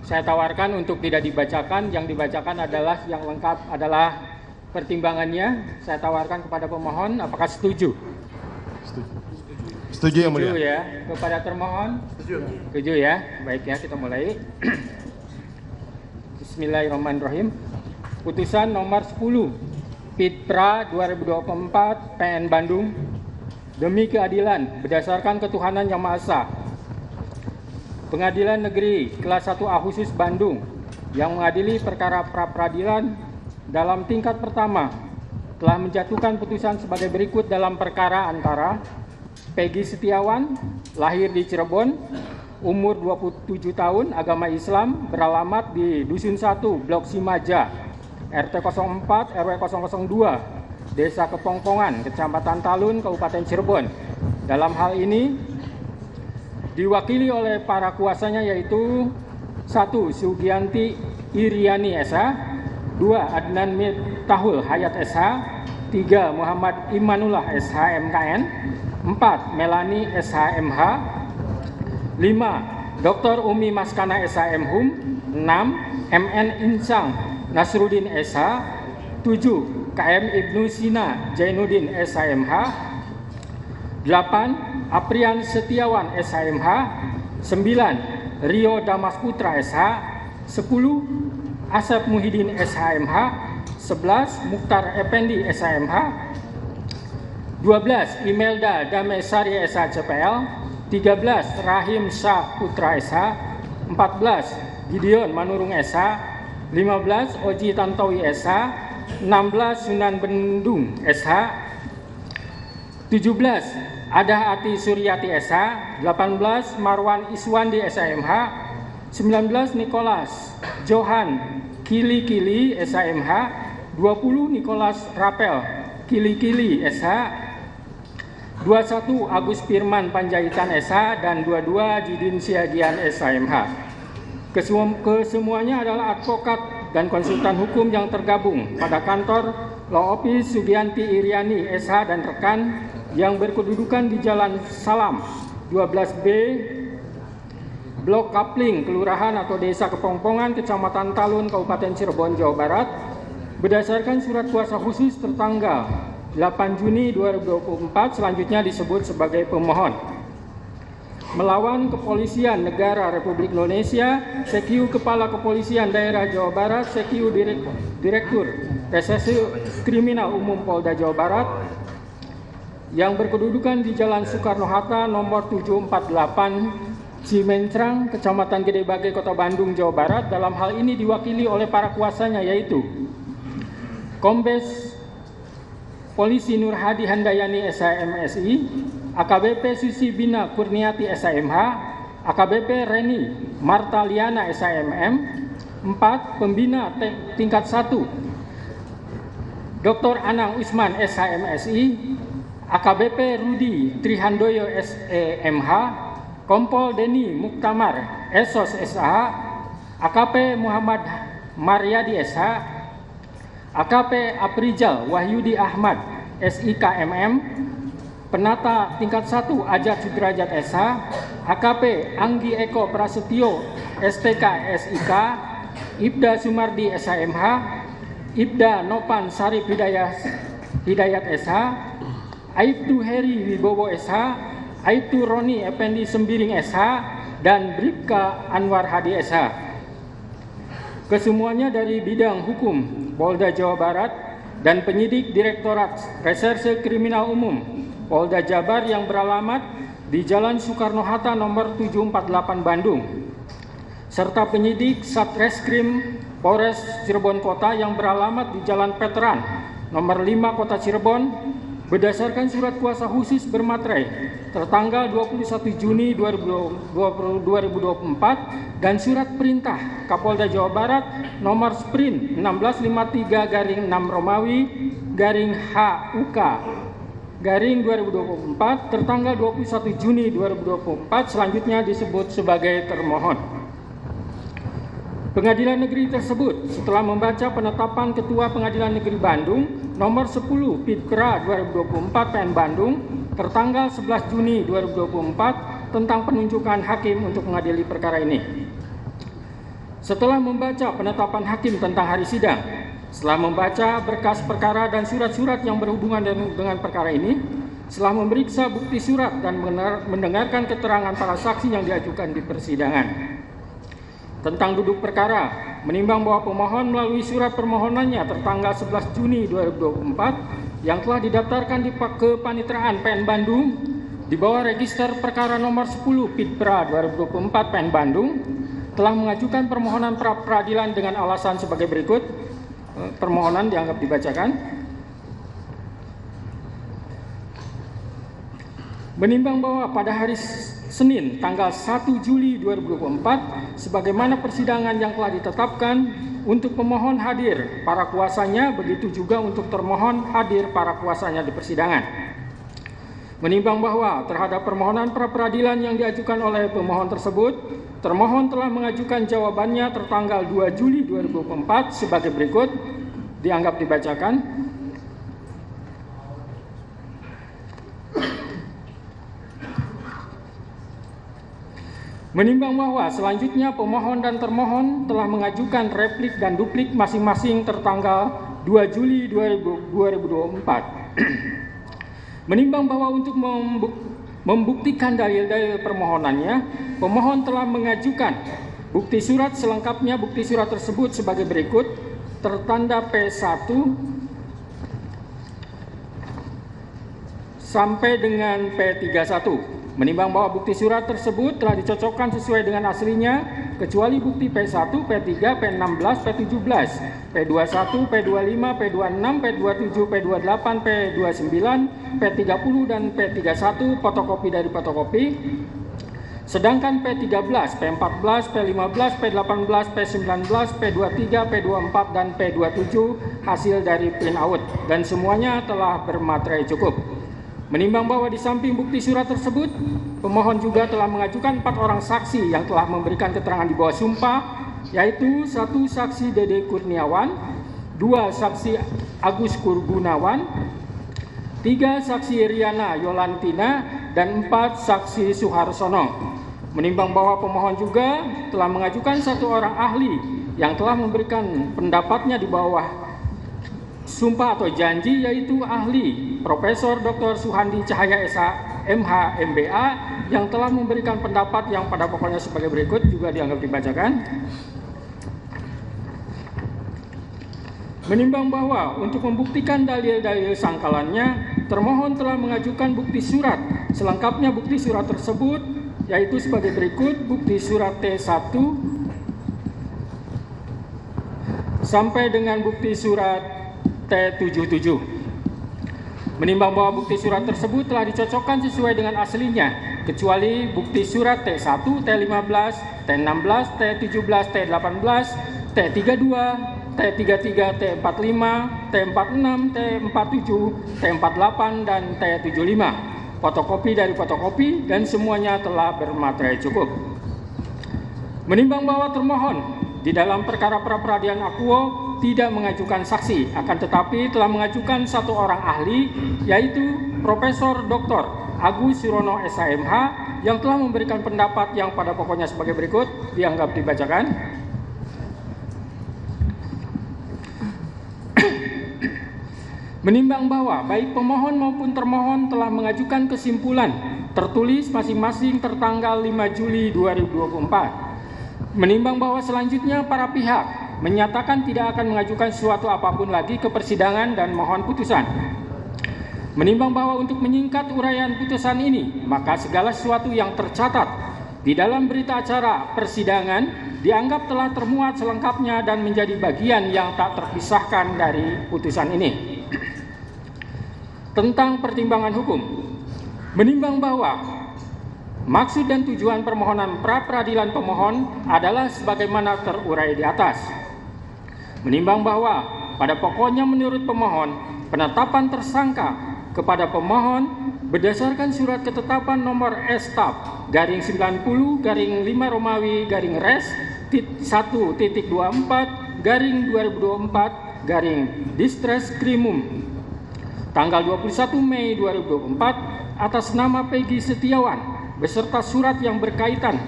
saya tawarkan untuk tidak dibacakan. Yang dibacakan adalah yang lengkap adalah pertimbangannya. Saya tawarkan kepada pemohon, apakah setuju? Setuju yang mulia. Setuju ya. Kepada termohon? Setuju ya. Baik ya, kita mulai. Bismillahirrahmanirrahim. Putusan nomor 10 Pitpra 2024 PN Bandung. Demi keadilan berdasarkan ketuhanan Yang Maha Esa, Pengadilan Negeri Kelas 1A Khusus Bandung yang mengadili perkara pra-peradilan dalam tingkat pertama telah menjatuhkan putusan sebagai berikut dalam perkara antara Peggy Setiawan, lahir di Cirebon, umur 27 tahun, agama Islam, beralamat di Dusun 1, Blok Simaja, RT 04 RW 002, Desa Kepongpongan, Kecamatan Talun, Kabupaten Cirebon. Dalam hal ini diwakili oleh para kuasanya yaitu 1. Sugianti Iriani SH, 2. Adnan Miftahul Hayat SH, 3. Muhammad Imanullah SH MKN, 4. Melani SH MH, 5. Dr. Umi Maskana SH MHum, 6. MN Insang Nasruddin SH, 7. KM Ibnu Sina Jainuddin SHMH, 8. Aprian Setiawan SHMH, 9. Rio Damas Putra SH, 10. Asep Muhyiddin SHMH, 11. Mukhtar Effendi SHMH, 12. Imelda Damesari SH CPL, 13. Rahim Syah Putra SH, 14. Gideon Manurung SH, 15. Oji Tantowi SH, 16. Sunan Bendung SH, 17. Adah Ati Suryati SH, 18. Marwan Iswandi SHMH, 19. Nicholas Johan Kili Kili SHMH, 20. Nicholas Rapel Kili Kili SH, 21. Agus Firman Panjaitan SH, dan 22. Jidin Siagian SHMH. Kesemuanya adalah advokat dan konsultan hukum yang tergabung pada kantor Law Office Sugianti Iriani SH dan rekan yang berkedudukan di Jalan Salam 12B, Blok Kapling, Kelurahan atau Desa Kepongpongan, Kecamatan Talun, Kabupaten Cirebon, Jawa Barat, berdasarkan surat kuasa khusus tertanggal 8 Juni 2024, selanjutnya disebut sebagai pemohon. Melawan Kepolisian Negara Republik Indonesia, CQ Kepala Kepolisian Daerah Jawa Barat, CQ Direktur Reserse Kriminal Umum Polda Jawa Barat, yang berkedudukan di Jalan Soekarno-Hatta nomor 748 Cimencrang, Kecamatan Gede Bage, Kota Bandung, Jawa Barat. Dalam hal ini diwakili oleh para kuasanya yaitu Kombes Polisi Nur Hadi Handayani SHMSI, AKBP Susi Bina Kurniati SHMH, AKBP Reni Marta Liana SHMM, 4. Pembina tingkat 1 Dr. Anang Usman SHMSI, AKBP Rudi Trihandoyo SEMH, Kompol Deni Muktamar Esos SH, AKP Muhammad Maryadi SH, AKP Aprijal Wahyudi Ahmad SIKMM, Penata tingkat 1 Ajat Sudrajat SH, AKP Anggi Eko Prasetyo STK SIK, Ibda Sumardi SHMH, Ibda Nopan Sarip Hidayat SH, Aibtu Heri Wibowo SH, Aibtu Roni Effendi Sembiring SH, dan Bribka Anwar Hadi SH. Kesemuanya dari bidang hukum Polda Jawa Barat dan penyidik Direktorat Reserse Kriminal Umum Polda Jabar yang beralamat di Jalan Soekarno-Hatta nomor 748 Bandung, serta penyidik Satreskrim Polres Cirebon Kota yang beralamat di Jalan Veteran nomor 5 Kota Cirebon, berdasarkan surat kuasa khusus bermaterai tertanggal 21 Juni 2024 dan surat perintah Kapolda Jawa Barat nomor Sprint 1653/6 Romawi HUK garing 2024 tertanggal 21 Juni 2024, selanjutnya disebut sebagai termohon. Pengadilan negeri tersebut setelah membaca penetapan Ketua Pengadilan Negeri Bandung nomor 10 Pitpra 2024 PN Bandung tertanggal 11 Juni 2024 tentang penunjukan hakim untuk mengadili perkara ini. Setelah membaca penetapan hakim tentang hari sidang, setelah membaca berkas perkara dan surat-surat yang berhubungan dengan perkara ini, setelah memeriksa bukti surat dan mendengarkan keterangan para saksi yang diajukan di persidangan. Tentang duduk perkara, menimbang bahwa pemohon melalui surat permohonannya tertanggal 11 Juni 2024 yang telah didaftarkan di Kepanitraan PN Bandung di bawah register perkara nomor 10 Pitpra 2024 PN Bandung telah mengajukan permohonan pra peradilan dengan alasan sebagai berikut. Permohonan dianggap dibacakan. Menimbang bahwa pada hari Senin tanggal 1 Juli 2024 sebagaimana persidangan yang telah ditetapkan untuk pemohon hadir para kuasanya, begitu juga untuk termohon hadir para kuasanya di persidangan. Menimbang bahwa terhadap permohonan pra peradilan yang diajukan oleh pemohon tersebut, termohon telah mengajukan jawabannya tertanggal 2 Juli 2024 sebagai berikut, dianggap dibacakan. Menimbang bahwa selanjutnya pemohon dan termohon telah mengajukan replik dan duplik masing-masing tertanggal 2 Juli 2024. Menimbang bahwa untuk membuktikan dalil-dalil permohonannya, pemohon telah mengajukan bukti surat selengkapnya. Bukti surat tersebut sebagai berikut, tertanda P1 sampai dengan P31. Menimbang bahwa bukti surat tersebut telah dicocokkan sesuai dengan aslinya, kecuali bukti P1, P3, P16, P17, P21, P25, P26, P27, P28, P29, P30, dan P31 fotokopi dari fotokopi. Sedangkan P13, P14, P15, P18, P19, P23, P24, dan P27 hasil dari print out, dan semuanya telah bermaterai cukup. Menimbang bahwa di samping bukti surat tersebut, pemohon juga telah mengajukan 4 orang saksi yang telah memberikan keterangan di bawah sumpah, yaitu 1 saksi Dede Kurniawan, 2 saksi Agus Kurgunawan, 3 saksi Riana Yolantina, dan 4 saksi Suharsono. Menimbang bahwa pemohon juga telah mengajukan 1 orang ahli yang telah memberikan pendapatnya di bawah sumpah atau janji, yaitu ahli Profesor Dr. Suhandi Cahaya SH MH MBA yang telah memberikan pendapat yang pada pokoknya sebagai berikut, juga dianggap dibacakan. Menimbang bahwa untuk membuktikan dalil-dalil sangkalannya, termohon telah mengajukan bukti surat selengkapnya. Bukti surat tersebut yaitu sebagai berikut: bukti surat T1 sampai dengan bukti surat T77. Menimbang bahwa bukti surat tersebut telah dicocokkan sesuai dengan aslinya, kecuali bukti surat T1, T15, T16, T17, T18, T32, T33, T45, T46, T47, T48, dan T75. Fotokopi dari fotokopi, dan semuanya telah bermaterai cukup. Menimbang bahwa termohon di dalam perkara pra peradilan akuo tidak mengajukan saksi, akan tetapi telah mengajukan 1 orang ahli, yaitu Profesor Dr. Agus Surono SHMH yang telah memberikan pendapat yang pada pokoknya sebagai berikut, dianggap dibacakan. Menimbang bahwa baik pemohon maupun termohon telah mengajukan kesimpulan tertulis masing-masing tertanggal 5 Juli 2024. Menimbang bahwa selanjutnya para pihak menyatakan tidak akan mengajukan sesuatu apapun lagi ke persidangan dan mohon putusan. Menimbang bahwa untuk menyingkat uraian putusan ini, maka segala sesuatu yang tercatat di dalam berita acara persidangan dianggap telah termuat selengkapnya dan menjadi bagian yang tak terpisahkan dari putusan ini. Tentang pertimbangan hukum, menimbang bahwa maksud dan tujuan permohonan pra peradilan pemohon adalah sebagaimana terurai di atas. Menimbang bahwa pada pokoknya menurut pemohon, penetapan tersangka kepada pemohon berdasarkan surat ketetapan nomor S-TAP garing 90 garing 5 Romawi garing Res 1.24 garing 2024 garing Distres Krimum tanggal 21 Mei 2024 atas nama Peggy Setiawan beserta surat yang berkaitan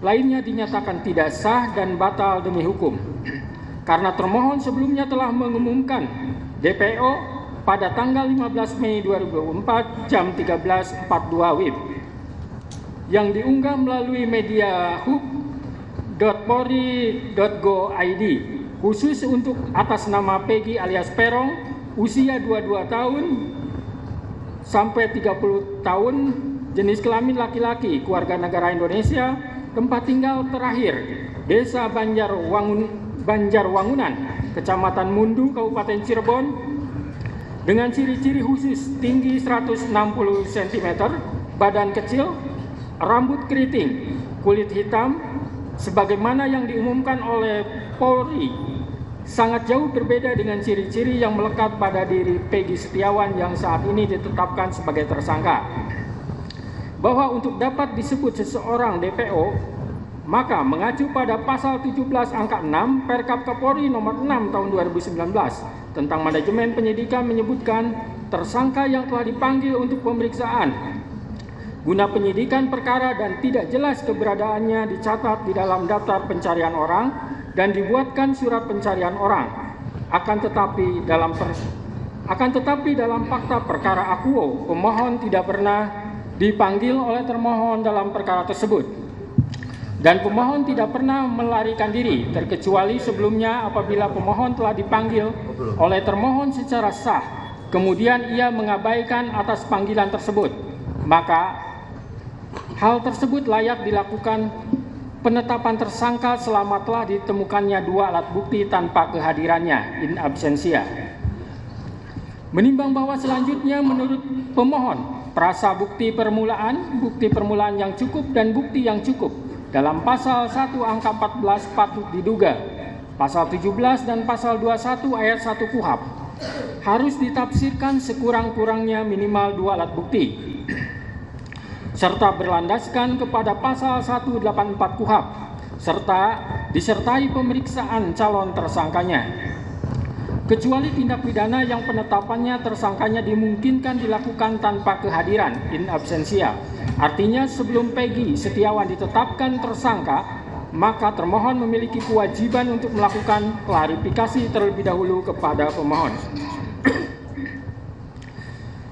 lainnya dinyatakan tidak sah dan batal demi hukum. Karena termohon sebelumnya telah mengumumkan DPO pada tanggal 15 Mei 2024 jam 13.42 WIB yang diunggah melalui media hub.polri.go.id khusus untuk atas nama Peggy alias Peron, usia 22 tahun sampai 30 tahun, jenis kelamin laki-laki, keluarga negara Indonesia, tempat tinggal terakhir Desa Banjarwangunan, Kecamatan Mundu, Kabupaten Cirebon, dengan ciri-ciri khusus tinggi 160 cm, badan kecil, rambut keriting, kulit hitam, sebagaimana yang diumumkan oleh Polri, sangat jauh berbeda dengan ciri-ciri yang melekat pada diri Peggy Setiawan yang saat ini ditetapkan sebagai tersangka. Bahwa untuk dapat disebut seseorang DPO, maka mengacu pada pasal 17 angka 6 Perkap Kapolri nomor 6 tahun 2019 tentang manajemen penyidikan menyebutkan tersangka yang telah dipanggil untuk pemeriksaan guna penyidikan perkara dan tidak jelas keberadaannya dicatat di dalam daftar pencarian orang dan dibuatkan surat pencarian orang. Akan tetapi dalam fakta perkara akuo, pemohon tidak pernah dipanggil oleh termohon dalam perkara tersebut. Dan pemohon tidak pernah melarikan diri, terkecuali sebelumnya apabila pemohon telah dipanggil oleh termohon secara sah, kemudian ia mengabaikan atas panggilan tersebut. Maka hal tersebut layak dilakukan penetapan tersangka selama telah ditemukannya dua alat bukti tanpa kehadirannya in absentia. Menimbang bahwa selanjutnya menurut pemohon, prasa bukti permulaan yang cukup dan bukti yang cukup dalam pasal 1 angka 14 patut diduga, pasal 17 dan pasal 21 ayat 1 KUHP harus ditafsirkan sekurang-kurangnya minimal dua alat bukti, serta berlandaskan kepada pasal 184 KUHP, serta disertai pemeriksaan calon tersangkanya. Kecuali tindak pidana yang penetapannya tersangkanya dimungkinkan dilakukan tanpa kehadiran in absentia. Artinya sebelum Peggy Setiawan ditetapkan tersangka, maka termohon memiliki kewajiban untuk melakukan klarifikasi terlebih dahulu kepada pemohon.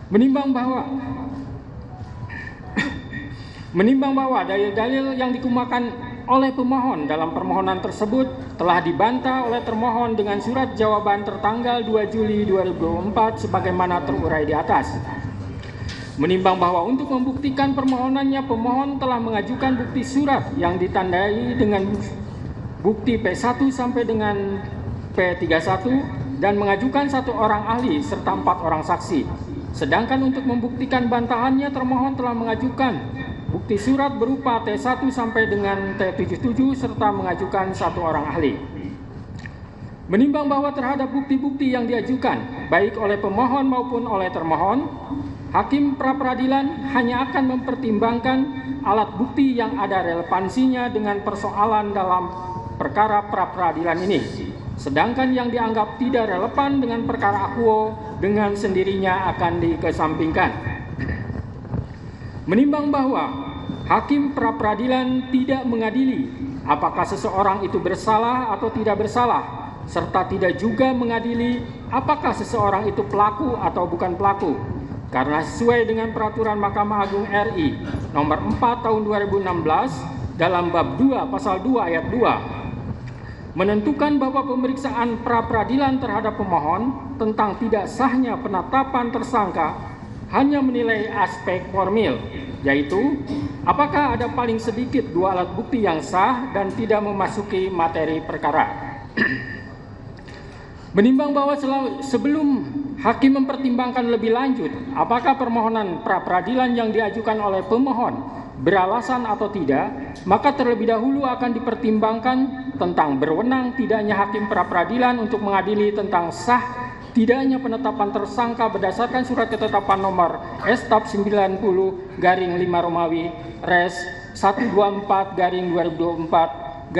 Menimbang bahwa dalil-dalil yang dikemukakan oleh pemohon dalam permohonan tersebut telah dibantah oleh termohon dengan surat jawaban tertanggal 2 Juli 2024 sebagaimana terurai di atas. Menimbang bahwa untuk membuktikan permohonannya, pemohon telah mengajukan bukti surat yang ditandai dengan bukti P1 sampai dengan P31 dan mengajukan 1 orang ahli serta 4 orang saksi. Sedangkan untuk membuktikan bantahannya, termohon telah mengajukan bukti surat berupa T1 sampai dengan T77 serta mengajukan 1 orang ahli. Menimbang bahwa terhadap bukti-bukti yang diajukan baik oleh pemohon maupun oleh termohon, hakim pra-peradilan hanya akan mempertimbangkan alat bukti yang ada relevansinya dengan persoalan dalam perkara pra-peradilan ini. Sedangkan yang dianggap tidak relevan dengan perkara akuo dengan sendirinya akan dikesampingkan. Menimbang bahwa hakim pra-peradilan tidak mengadili apakah seseorang itu bersalah atau tidak bersalah, serta tidak juga mengadili apakah seseorang itu pelaku atau bukan pelaku, karena sesuai dengan peraturan Mahkamah Agung RI nomor 4 tahun 2016 dalam bab 2 pasal 2 ayat 2 menentukan bahwa pemeriksaan pra-peradilan terhadap pemohon tentang tidak sahnya penetapan tersangka hanya menilai aspek formil, yaitu apakah ada paling sedikit 2 alat bukti yang sah dan tidak memasuki materi perkara. Menimbang bahwa sebelum hakim mempertimbangkan lebih lanjut apakah permohonan pra-peradilan yang diajukan oleh pemohon beralasan atau tidak, maka terlebih dahulu akan dipertimbangkan tentang berwenang tidaknya hakim pra-peradilan untuk mengadili tentang sah tidaknya penetapan tersangka berdasarkan surat ketetapan nomor Staf 90/5 Romawi Res 124/2024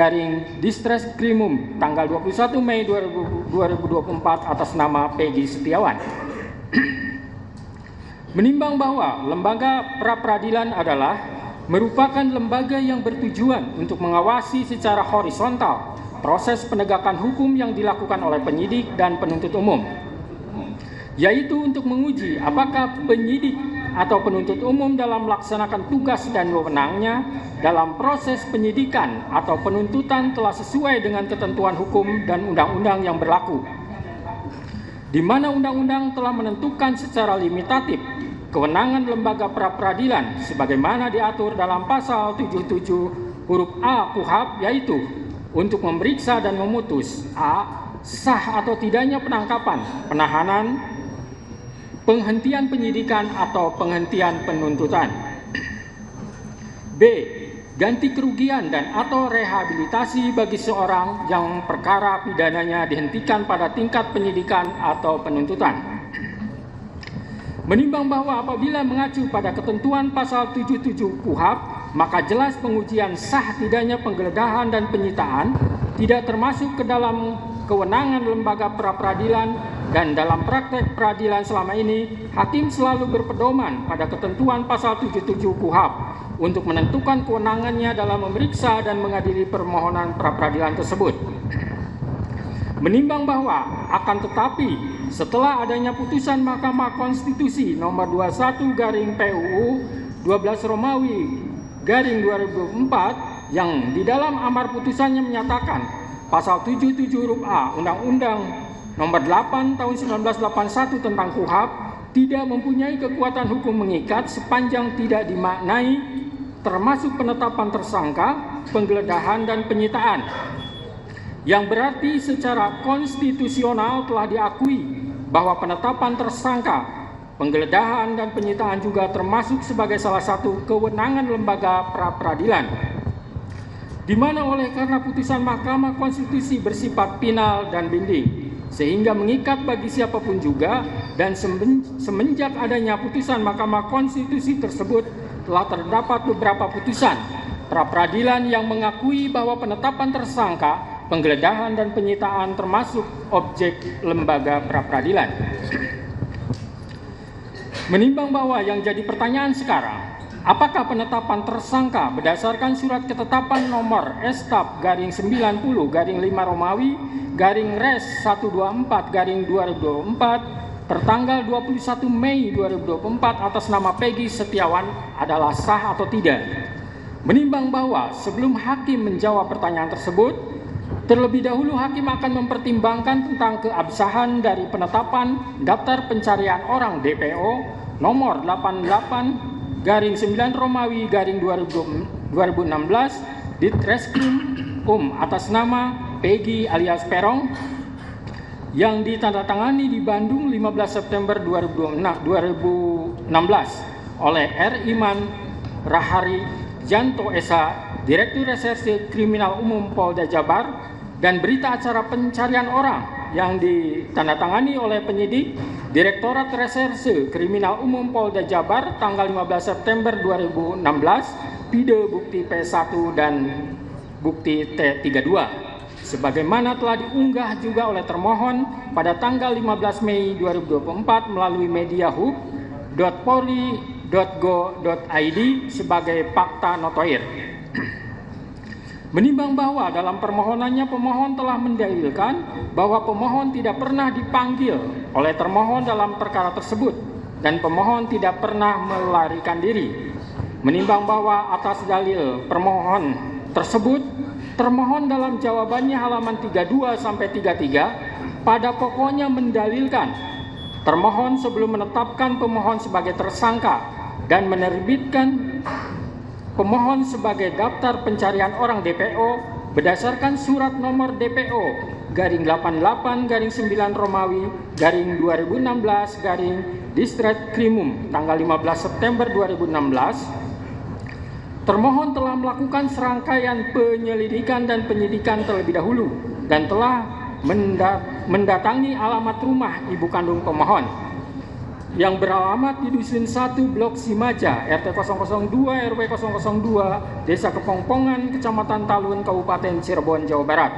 Distreskrimum tanggal 21 Mei 2024 atas nama Peggy Setiawan. Menimbang bahwa lembaga pra-peradilan adalah merupakan lembaga yang bertujuan untuk mengawasi secara horizontal proses penegakan hukum yang dilakukan oleh penyidik dan penuntut umum, yaitu untuk menguji apakah penyidik atau penuntut umum dalam melaksanakan tugas dan wewenangnya dalam proses penyidikan atau penuntutan telah sesuai dengan ketentuan hukum dan undang-undang yang berlaku, di mana undang-undang telah menentukan secara limitatif kewenangan lembaga pra-peradilan sebagaimana diatur dalam pasal 77 huruf A KUHP, yaitu untuk memeriksa dan memutus a. sah atau tidaknya penangkapan, penahanan, penghentian penyidikan atau penghentian penuntutan. B. Ganti kerugian dan atau rehabilitasi bagi seorang yang perkara pidananya dihentikan pada tingkat penyidikan atau penuntutan. Menimbang bahwa apabila mengacu pada ketentuan pasal 77 KUHP, maka jelas pengujian sah tidaknya penggeledahan dan penyitaan tidak termasuk ke dalam kewenangan lembaga pra-peradilan, dan dalam praktek peradilan selama ini hakim selalu berpedoman pada ketentuan pasal 77 KUHP untuk menentukan kewenangannya dalam memeriksa dan mengadili permohonan pra-peradilan tersebut. Menimbang bahwa akan tetapi setelah adanya putusan Mahkamah Konstitusi nomor 21 garing PUU 12 Romawi garing 2004 yang di dalam amar putusannya menyatakan pasal 77 huruf A Undang-Undang nomor 8 tahun 1981 tentang KUHP tidak mempunyai kekuatan hukum mengikat sepanjang tidak dimaknai termasuk penetapan tersangka, penggeledahan dan penyitaan, yang berarti secara konstitusional telah diakui bahwa penetapan tersangka, penggeledahan dan penyitaan juga termasuk sebagai salah satu kewenangan lembaga pra-peradilan, di mana oleh karena putusan Mahkamah Konstitusi bersifat final dan binding, sehingga mengikat bagi siapapun juga, dan semenjak adanya putusan Mahkamah Konstitusi tersebut telah terdapat beberapa putusan pra-peradilan yang mengakui bahwa penetapan tersangka, penggeledahan dan penyitaan termasuk objek lembaga pra-peradilan. Menimbang bahwa yang jadi pertanyaan sekarang, apakah penetapan tersangka berdasarkan surat ketetapan nomor Estap garing 90 garing 5 Romawi garing Res 124 garing 2024 tertanggal 21 Mei 2024 atas nama Peggy Setiawan adalah sah atau tidak? Menimbang bahwa sebelum hakim menjawab pertanyaan tersebut, terlebih dahulu hakim akan mempertimbangkan tentang keabsahan dari penetapan daftar pencarian orang DPO nomor 88 garing 9 Romawi garing 2016 Ditreskrim atas nama Peggy alias Perong yang ditandatangani di Bandung 15 September 2016 oleh R. Iman Rahari Janto Esa, Direktur Reserse Kriminal Umum Polda Jabar, dan berita acara pencarian orang yang ditandatangani oleh penyidik Direktorat Reserse Kriminal Umum Polda Jabar tanggal 15 September 2016, pide bukti P1 dan bukti T32, sebagaimana telah diunggah juga oleh termohon pada tanggal 15 Mei 2024 melalui media hub.polri.go.id sebagai fakta notoir. Menimbang bahwa dalam permohonannya pemohon telah mendalilkan bahwa pemohon tidak pernah dipanggil oleh termohon dalam perkara tersebut dan pemohon tidak pernah melarikan diri. Menimbang bahwa atas dalil permohon tersebut, termohon dalam jawabannya halaman 32 sampai 33 pada pokoknya mendalilkan termohon sebelum menetapkan pemohon sebagai tersangka dan menerbitkan pemohon sebagai daftar pencarian orang DPO berdasarkan surat nomor DPO garing 88 garing 9 Romawi garing 2016 garing Distreskrimum tanggal 15 September 2016, termohon telah melakukan serangkaian penyelidikan dan penyidikan terlebih dahulu dan telah mendatangi alamat rumah ibu kandung pemohon yang beralamat di Dusun 1 Blok Simaja, RT 002 RW 002, Desa Kepongpongan, Kecamatan Talun, Kabupaten Cirebon, Jawa Barat,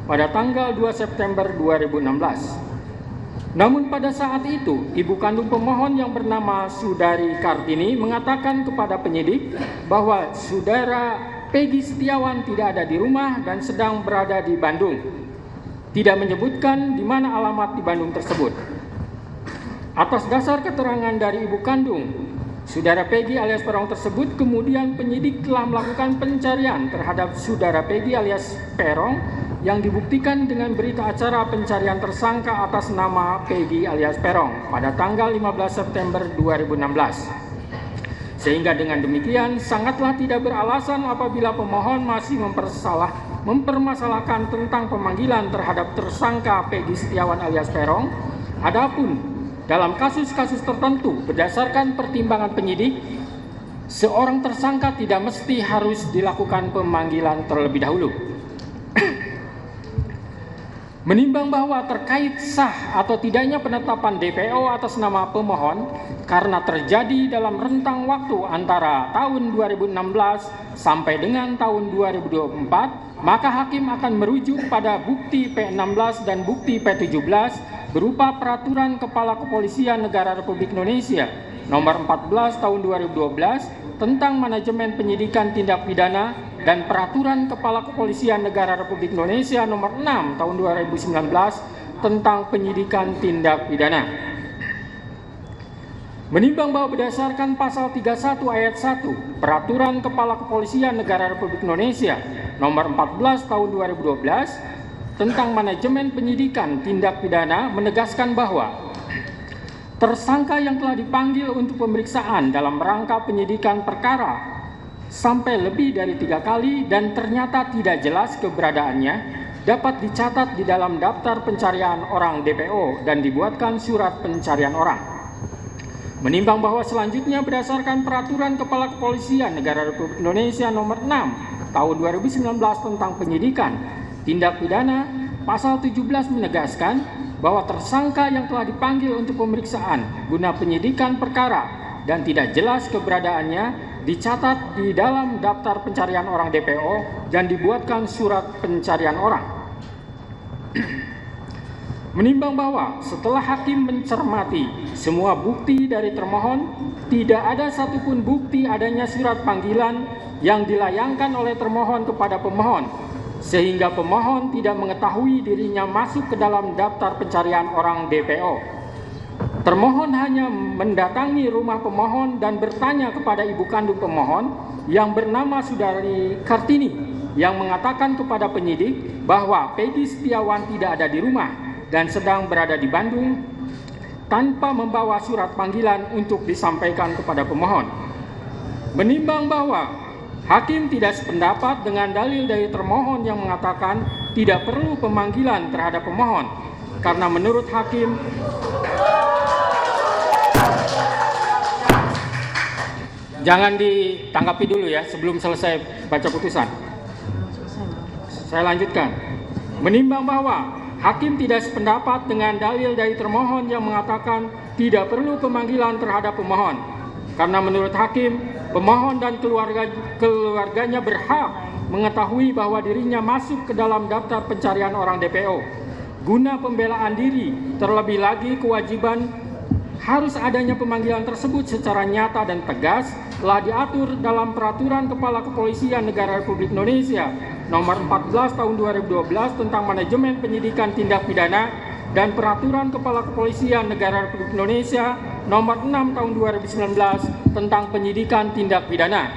pada tanggal 2 September 2016. Namun pada saat itu, ibu kandung pemohon yang bernama Saudari Kartini mengatakan kepada penyidik bahwa saudara Peggy Setiawan tidak ada di rumah dan sedang berada di Bandung. Tidak menyebutkan di mana alamat di Bandung tersebut. Atas dasar keterangan dari ibu kandung, saudara Peggy alias Peron tersebut, kemudian penyidik telah melakukan pencarian terhadap saudara Peggy alias Peron yang dibuktikan dengan berita acara pencarian tersangka atas nama Peggy alias Peron pada tanggal 15 September 2016. Sehingga dengan demikian sangatlah tidak beralasan apabila pemohon masih mempermasalahkan tentang pemanggilan terhadap tersangka Peggy Setiawan alias Peron. Adapun dalam kasus-kasus tertentu berdasarkan pertimbangan penyidik, seorang tersangka tidak mesti harus dilakukan pemanggilan terlebih dahulu. Menimbang bahwa terkait sah atau tidaknya penetapan DPO atas nama pemohon karena terjadi dalam rentang waktu antara tahun 2016 sampai dengan tahun 2024, maka hakim akan merujuk pada bukti P16 dan bukti P17 berupa Peraturan Kepala Kepolisian Negara Republik Indonesia Nomor 14 Tahun 2012 tentang Manajemen Penyidikan Tindak Pidana dan Peraturan Kepala Kepolisian Negara Republik Indonesia Nomor 6 Tahun 2019 tentang Penyidikan Tindak Pidana. Menimbang bahwa berdasarkan pasal 31 ayat 1 Peraturan Kepala Kepolisian Negara Republik Indonesia Nomor 14 Tahun 2012 tentang Manajemen Penyidikan Tindak Pidana menegaskan bahwa tersangka yang telah dipanggil untuk pemeriksaan dalam rangka penyidikan perkara sampai lebih dari 3 kali dan ternyata tidak jelas keberadaannya dapat dicatat di dalam daftar pencarian orang DPO dan dibuatkan surat pencarian orang. Menimbang bahwa selanjutnya berdasarkan Peraturan Kepala Kepolisian Negara Republik Indonesia Nomor 6 Tahun 2019 tentang Penyidikan Tindak Pidana, pasal 17 menegaskan bahwa tersangka yang telah dipanggil untuk pemeriksaan guna penyidikan perkara dan tidak jelas keberadaannya dicatat di dalam daftar pencarian orang DPO dan dibuatkan surat pencarian orang. Menimbang bahwa setelah hakim mencermati semua bukti dari termohon, tidak ada satupun bukti adanya surat panggilan yang dilayangkan oleh termohon kepada pemohon, sehingga pemohon tidak mengetahui dirinya masuk ke dalam daftar pencarian orang DPO. Termohon hanya mendatangi rumah pemohon dan bertanya kepada ibu kandung pemohon yang bernama Saudari Kartini yang mengatakan kepada penyidik bahwa Peggy Setiawan tidak ada di rumah dan sedang berada di Bandung tanpa membawa surat panggilan untuk disampaikan kepada pemohon. Menimbang bahwa hakim tidak sependapat dengan dalil dari termohon yang mengatakan tidak perlu pemanggilan terhadap pemohon karena menurut hakim jangan ditanggapi dulu ya sebelum selesai baca putusan. Saya lanjutkan. Menimbang bahwa hakim tidak sependapat dengan dalil dari termohon yang mengatakan tidak perlu pemanggilan terhadap pemohon karena menurut hakim pemohon dan keluarganya berhak mengetahui bahwa dirinya masuk ke dalam daftar pencarian orang DPO guna pembelaan diri, terlebih lagi kewajiban harus adanya pemanggilan tersebut secara nyata dan tegas telah diatur dalam Peraturan Kepala Kepolisian Negara Republik Indonesia Nomor 14 Tahun 2012 tentang Manajemen Penyidikan Tindak Pidana dan Peraturan Kepala Kepolisian Negara Republik Indonesia Nomor 6 Tahun 2019 tentang Penyidikan Tindak Pidana.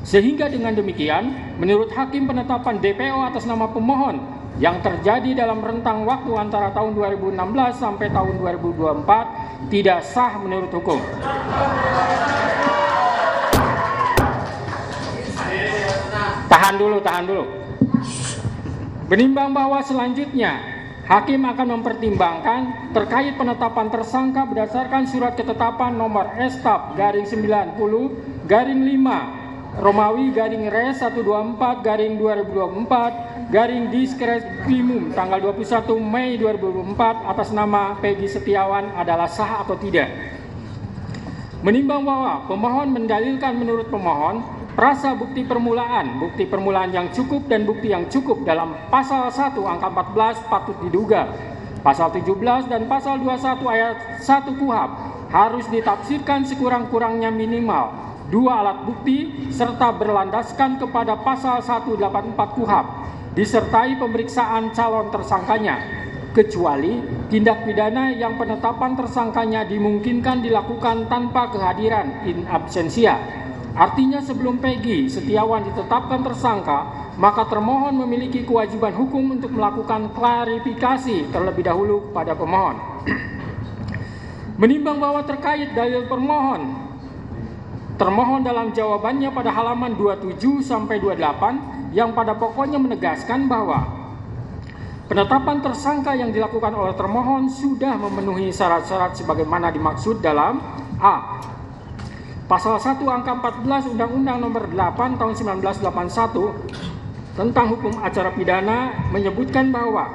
Sehingga dengan demikian, menurut hakim penetapan DPO atas nama pemohon yang terjadi dalam rentang waktu antara tahun 2016 sampai tahun 2024 tidak sah menurut hukum. Tahan dulu. Menimbang bahwa selanjutnya hakim akan mempertimbangkan terkait penetapan tersangka berdasarkan surat ketetapan nomor S/90/5 Romawi /Res 124/2024 Diskrimum tanggal 21 Mei 2024 atas nama Peggy Setiawan adalah sah atau tidak. Menimbang bahwa pemohon mendalilkan menurut pemohon prasa bukti permulaan yang cukup dan bukti yang cukup dalam pasal 1 angka 14 patut diduga Pasal 17 dan Pasal 21 ayat 1 KUHP harus ditafsirkan sekurang-kurangnya minimal 2 alat bukti serta berlandaskan kepada Pasal 184 KUHP disertai pemeriksaan calon tersangkanya, kecuali tindak pidana yang penetapan tersangkanya dimungkinkan dilakukan tanpa kehadiran in absentia. Artinya sebelum Peggy Setiawan ditetapkan tersangka, maka termohon memiliki kewajiban hukum untuk melakukan klarifikasi terlebih dahulu pada pemohon. Menimbang bahwa terkait dalil termohon dalam jawabannya pada halaman 27 sampai 28 yang pada pokoknya menegaskan bahwa penetapan tersangka yang dilakukan oleh termohon sudah memenuhi syarat-syarat sebagaimana dimaksud dalam A. Pasal 1 angka 14 Undang-Undang Nomor 8 Tahun 1981 tentang hukum acara pidana menyebutkan bahwa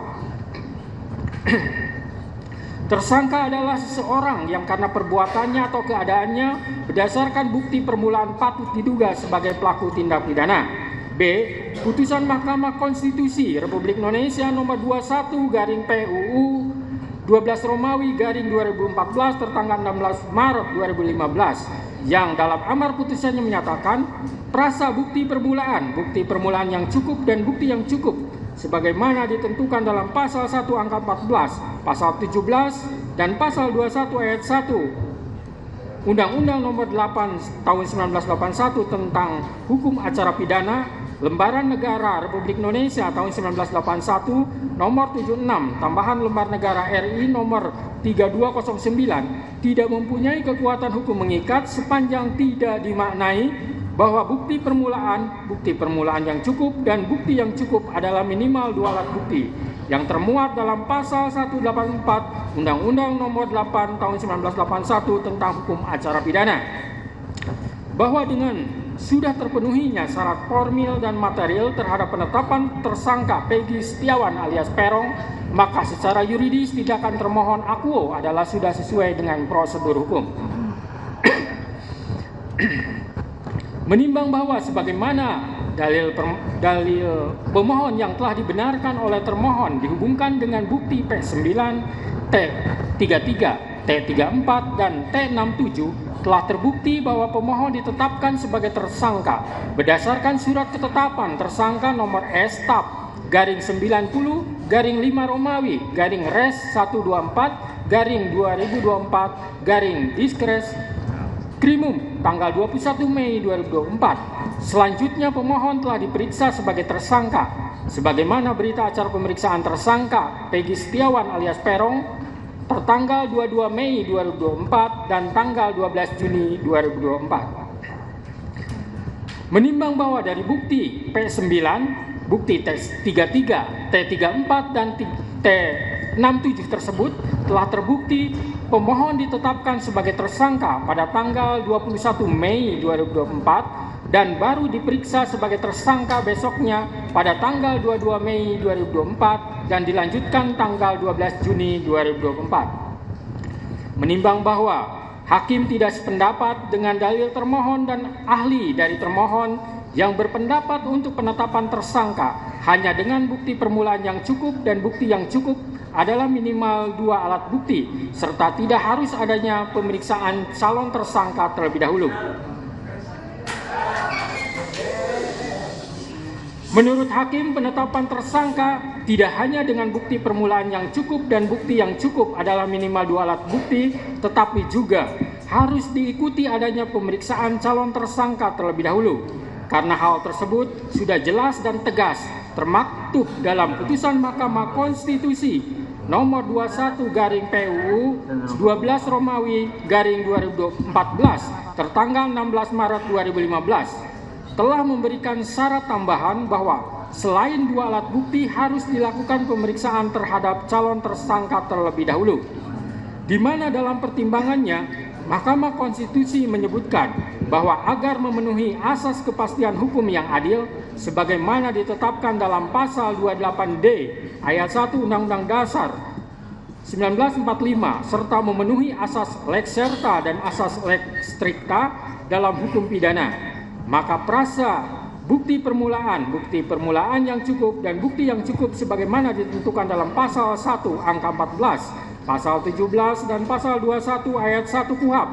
tersangka adalah seseorang yang karena perbuatannya atau keadaannya berdasarkan bukti permulaan patut diduga sebagai pelaku tindak pidana. B. Putusan Mahkamah Konstitusi Republik Indonesia Nomor 21 garing PUU 12 Romawi garing 2014 tertanggal 16 Maret 2015 yang dalam amar putusannya menyatakan prasa bukti permulaan yang cukup dan bukti yang cukup sebagaimana ditentukan dalam Pasal 1 angka 14, Pasal 17 dan Pasal 21 ayat 1 Undang-Undang Nomor 8 Tahun 1981 tentang hukum acara pidana, Lembaran Negara Republik Indonesia tahun 1981 nomor 76 tambahan Lembar Negara RI nomor 3209 tidak mempunyai kekuatan hukum mengikat sepanjang tidak dimaknai bahwa bukti permulaan yang cukup dan bukti yang cukup adalah minimal 2 alat bukti yang termuat dalam Pasal 184 Undang-Undang Nomor 8 Tahun 1981 tentang hukum acara pidana, bahwa dengan sudah terpenuhinya syarat formil dan material terhadap penetapan tersangka Peggy Setiawan alias Peron, maka secara yuridis tindakan termohon akuo adalah sudah sesuai dengan prosedur hukum. Menimbang bahwa sebagaimana dalil pemohon yang telah dibenarkan oleh termohon dihubungkan dengan bukti P9, T33, T34, dan T67 telah terbukti bahwa pemohon ditetapkan sebagai tersangka berdasarkan surat ketetapan tersangka nomor S/TAP garing 90 garing 5 Romawi garing Res 124 garing 2024 garing Diskres Krimum tanggal 21 Mei 2024. Selanjutnya pemohon telah diperiksa sebagai tersangka sebagaimana berita acara pemeriksaan tersangka Peggy Setiawan alias Peron tertanggal 22 Mei 2024 dan tanggal 12 Juni 2024. Menimbang bahwa dari bukti P9, bukti T33, T34, dan T67 tersebut telah terbukti pemohon ditetapkan sebagai tersangka pada tanggal 21 Mei 2024 dan baru diperiksa sebagai tersangka besoknya pada tanggal 22 Mei 2024 dan dilanjutkan tanggal 12 Juni 2024. Menimbang bahwa hakim tidak sependapat dengan dalil termohon dan ahli dari termohon yang berpendapat untuk penetapan tersangka hanya dengan bukti permulaan yang cukup dan bukti yang cukup adalah minimal 2 alat bukti serta tidak harus adanya pemeriksaan calon tersangka terlebih dahulu. Menurut hakim, penetapan tersangka tidak hanya dengan bukti permulaan yang cukup dan bukti yang cukup adalah minimal 2 alat bukti, tetapi juga harus diikuti adanya pemeriksaan calon tersangka terlebih dahulu. Karena hal tersebut sudah jelas dan tegas termaktub dalam putusan Mahkamah Konstitusi nomor 21 garing PUU 12 Romawi garing 2014 tertanggal 16 Maret 2015. Telah memberikan syarat tambahan bahwa selain 2 alat bukti harus dilakukan pemeriksaan terhadap calon tersangka terlebih dahulu, di mana dalam pertimbangannya Mahkamah Konstitusi menyebutkan bahwa agar memenuhi asas kepastian hukum yang adil sebagaimana ditetapkan dalam Pasal 28D ayat 1 Undang-Undang Dasar 1945 serta memenuhi asas lex serta dan asas lex stricta dalam hukum pidana, maka prasa bukti permulaan yang cukup dan bukti yang cukup sebagaimana ditentukan dalam pasal 1 angka 14, pasal 17 dan pasal 21 ayat 1 KUHP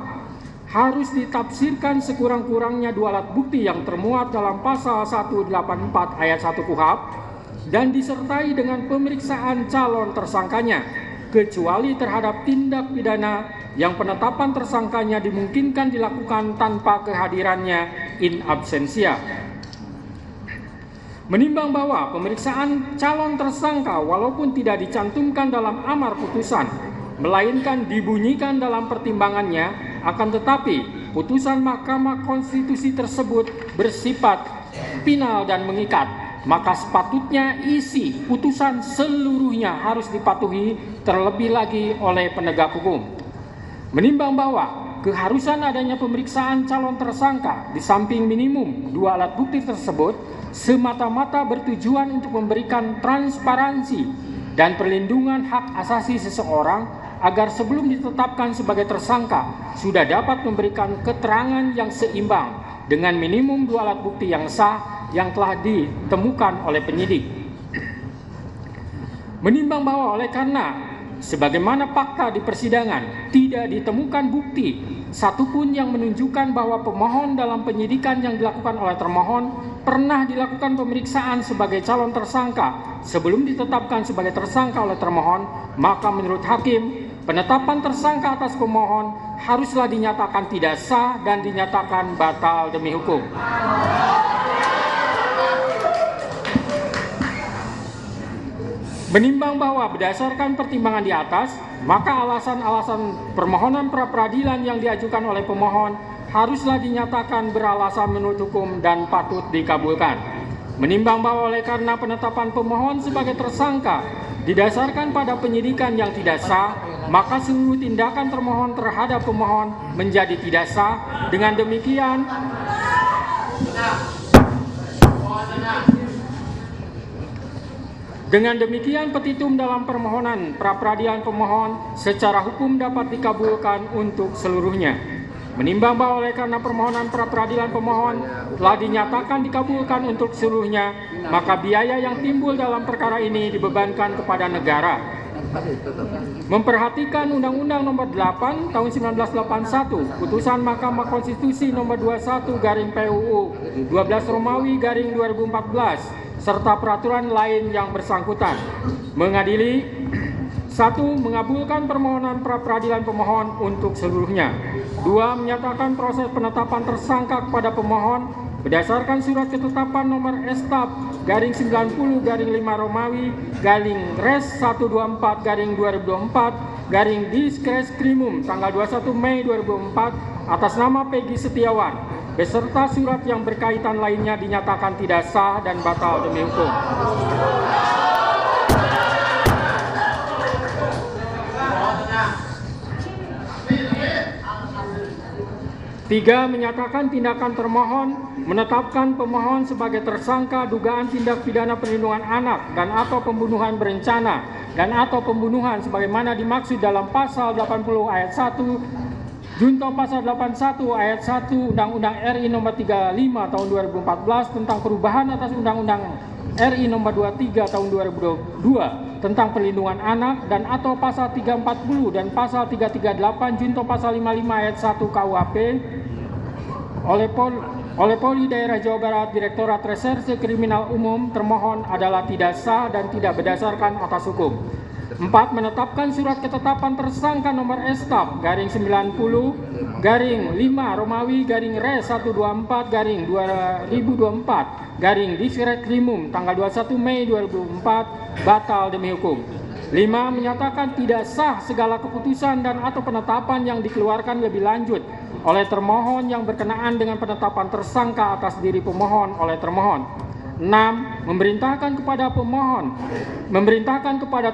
harus ditafsirkan sekurang-kurangnya dua alat bukti yang termuat dalam pasal 184 ayat 1 KUHP dan disertai dengan pemeriksaan calon tersangkanya, kecuali terhadap tindak pidana yang penetapan tersangkanya dimungkinkan dilakukan tanpa kehadirannya in absentia. Menimbang bahwa pemeriksaan calon tersangka walaupun tidak dicantumkan dalam amar putusan, melainkan dibunyikan dalam pertimbangannya, akan tetapi putusan Mahkamah Konstitusi tersebut bersifat final dan mengikat, maka sepatutnya isi putusan seluruhnya harus dipatuhi terlebih lagi oleh penegak hukum. Menimbang bahwa keharusan adanya pemeriksaan calon tersangka di samping minimum dua alat bukti tersebut semata-mata bertujuan untuk memberikan transparansi dan perlindungan hak asasi seseorang agar sebelum ditetapkan sebagai tersangka sudah dapat memberikan keterangan yang seimbang dengan minimum dua alat bukti yang sah yang telah ditemukan oleh penyidik. Menimbang bahwa oleh karena sebagaimana fakta di persidangan tidak ditemukan bukti satupun yang menunjukkan bahwa pemohon dalam penyidikan yang dilakukan oleh termohon pernah dilakukan pemeriksaan sebagai calon tersangka sebelum ditetapkan sebagai tersangka oleh termohon, maka menurut hakim penetapan tersangka atas pemohon haruslah dinyatakan tidak sah dan dinyatakan batal demi hukum. Menimbang bahwa berdasarkan pertimbangan di atas, maka alasan-alasan permohonan pra-peradilan yang diajukan oleh pemohon haruslah dinyatakan beralasan menurut hukum dan patut dikabulkan. Menimbang bahwa oleh karena penetapan pemohon sebagai tersangka didasarkan pada penyidikan yang tidak sah, maka seluruh tindakan termohon terhadap pemohon menjadi tidak sah. Dengan demikian petitum dalam permohonan pra-peradilan pemohon secara hukum dapat dikabulkan untuk seluruhnya. Menimbang bahwa oleh karena permohonan pra-peradilan pemohon telah dinyatakan dikabulkan untuk seluruhnya, maka biaya yang timbul dalam perkara ini dibebankan kepada negara. Memperhatikan Undang-Undang Nomor 8 Tahun 1981, Putusan Mahkamah Konstitusi Nomor 21/PUU 12 Romawi 2014 serta peraturan lain yang bersangkutan, mengadili 1. Mengabulkan permohonan pra-peradilan pemohon untuk seluruhnya. 2. Menyatakan proses penetapan tersangka kepada pemohon berdasarkan surat ketetapan nomor STAP/90/5 Romawi /Res 124/2024 tanggal 21 Mei 2004 atas nama Peggy Setiawan beserta surat yang berkaitan lainnya dinyatakan tidak sah dan batal demi hukum. 3. Menyatakan tindakan termohon menetapkan pemohon sebagai tersangka dugaan tindak pidana perlindungan anak dan atau pembunuhan berencana dan atau pembunuhan sebagaimana dimaksud dalam pasal 80 ayat 1 junto pasal 81 ayat 1 Undang-Undang RI Nomor 35 Tahun 2014 tentang perubahan atas Undang-Undang RI Nomor 23 Tahun 2002 tentang perlindungan anak dan atau pasal 340 dan pasal 338 junto pasal 55 ayat 1 KUHP oleh Polri Daerah Jawa Barat Direktorat Reserse Kriminal Umum termohon adalah tidak sah dan tidak berdasarkan atas hukum. 4. Menetapkan surat ketetapan tersangka nomor STAP/90/5 Romawi /Res 124/2024 tanggal 21 Mei 2004 batal demi hukum. 5. Menyatakan tidak sah segala keputusan dan atau penetapan yang dikeluarkan lebih lanjut oleh termohon yang berkenaan dengan penetapan tersangka atas diri pemohon oleh termohon. 6. Memerintahkan kepada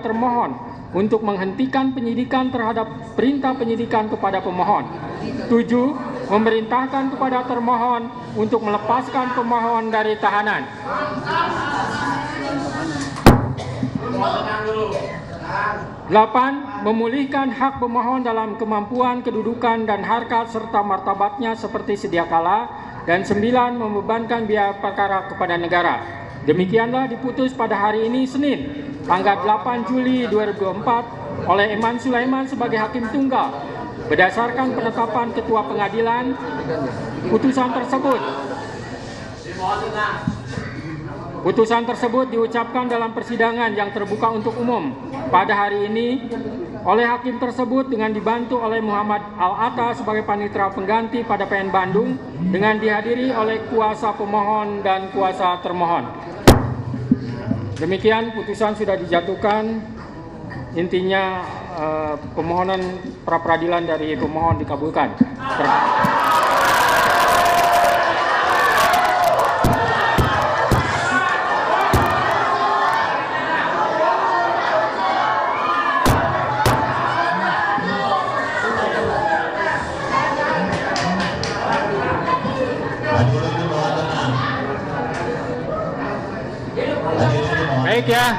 termohon untuk menghentikan penyidikan terhadap perintah penyidikan kepada pemohon. 7. Memerintahkan kepada termohon untuk melepaskan pemohon dari tahanan. 8. Memulihkan hak pemohon dalam kemampuan, kedudukan, dan harkat serta martabatnya seperti sedia kala dan 9 membebankan biaya perkara kepada negara. Demikianlah diputus pada hari ini Senin, tanggal 8 Juli 2024 oleh Eman Sulaiman sebagai Hakim Tunggal. Berdasarkan penetapan Ketua Pengadilan, putusan tersebut diucapkan dalam persidangan yang terbuka untuk umum pada hari ini oleh hakim tersebut dengan dibantu oleh Muhammad Al-Atta sebagai panitera pengganti pada PN Bandung dengan dihadiri oleh kuasa pemohon dan kuasa termohon. Demikian putusan sudah dijatuhkan. Intinya permohonan pra peradilan dari pemohon dikabulkan. Baik ya,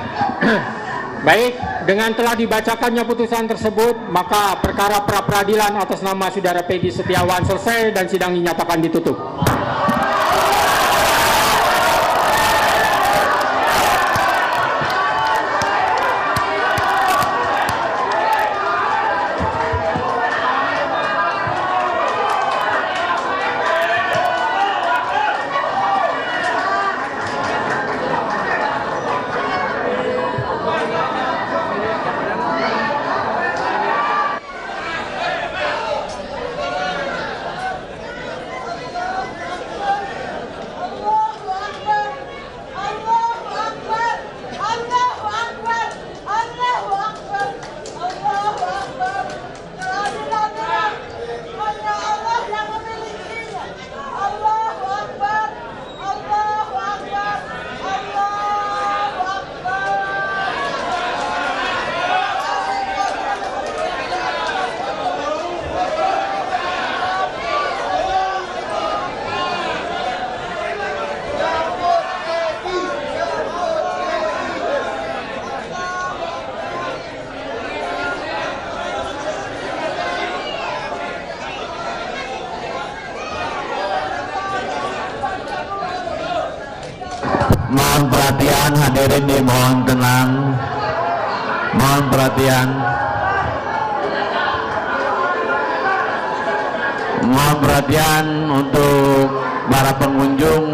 baik, dengan telah dibacakannya putusan tersebut, maka perkara pra peradilan atas nama Saudara Peggy Setiawan selesai dan sidang dinyatakan ditutup. Mohon perhatian hadirin, dimohon tenang. Mohon perhatian. Mohon perhatian untuk para pengunjung